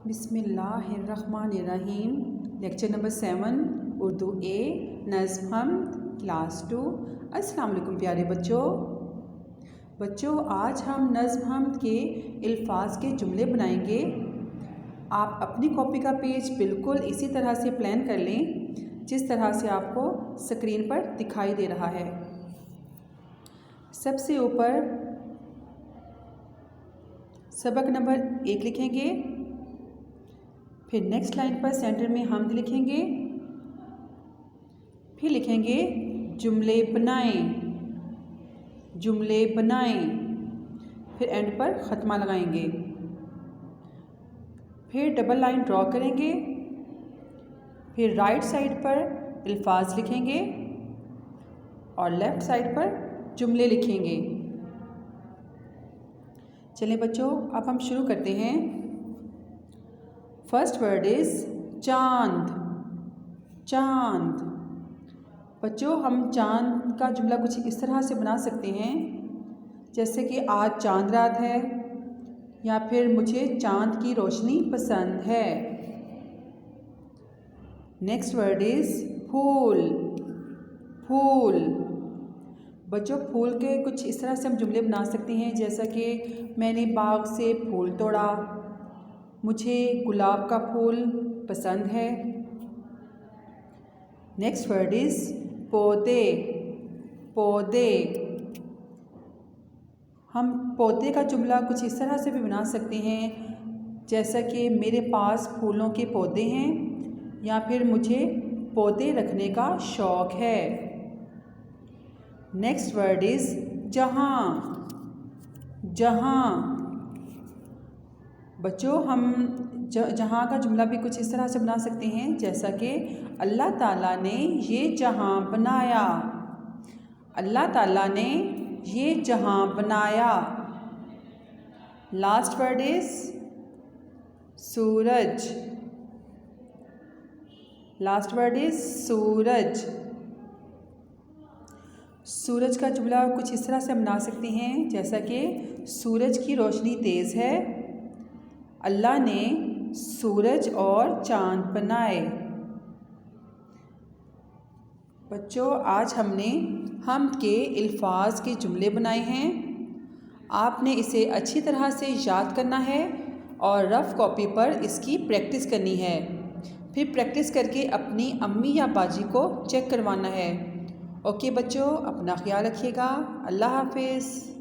बिस्मिल्लाहिर्रहमानिर्रहीम। Lecture number 7 Urdu ए नज़्म हमद class 2। अस्सलाम वालेकुम प्यारे बच्चों, आज हम नज़्म हमद के अल्फाज के जुमले बनाएंगे। आप अपनी कॉपी का पेज बिल्कुल इसी तरह से प्लान कर लें जिस तरह से आपको स्क्रीन पर दिखाई दे रहा है। सबसे ऊपर सबक नंबर 1 लिखेंगे, फिर नेक्स्ट लाइन पर सेंटर में हमद लिखेंगे, फिर लिखेंगे जुमले बनाएं, फिर एंड पर ख़त्मा लगाएंगे, फिर डबल लाइन ड्रॉ करेंगे, फिर राइट साइड पर अल्फाज लिखेंगे और लेफ़्ट साइड पर जुमले लिखेंगे। चलिए बच्चों, अब हम शुरू करते हैं। फर्स्ट वर्ड इज़ चांद। बच्चों, हम चांद का जुमला कुछ इस तरह से बना सकते हैं जैसे कि आज चांद रात है, या फिर मुझे चांद की रोशनी पसंद है। नेक्स्ट वर्ड इज़ फूल। बच्चों, फूल के कुछ इस तरह से हम जुमले बना सकते हैं जैसा कि मैंने बाग से फूल तोड़ा, मुझे गुलाब का फूल पसंद है। नेक्स्ट वर्ड इज़ पौधे। हम पौधे का जुमला कुछ इस तरह से भी बना सकते हैं जैसा कि मेरे पास फूलों के पौधे हैं, या फिर मुझे पौधे रखने का शौक़ है। नेक्स्ट वर्ड इज़ जहाँ। बच्चों, हम जहाँ का जुमला भी कुछ इस तरह से बना सकते हैं जैसा कि अल्लाह ताला ने ये जहाँ बनाया। लास्ट वर्ड इज़ सूरज। सूरज का जुमला कुछ इस तरह से हम बना सकते हैं जैसा कि सूरज की रोशनी तेज़ है, अल्लाह ने सूरज और चाँद बनाए। बच्चों, आज हमने हमद के अल्फाज के जुमले बनाए हैं। आपने इसे अच्छी तरह से याद करना है और रफ़ कॉपी पर इसकी प्रैक्टिस करनी है। फिर प्रैक्टिस करके अपनी अम्मी या बाजी को चेक करवाना है। ओके बच्चों, अपना ख्याल रखिएगा। अल्लाह हाफ़िज़।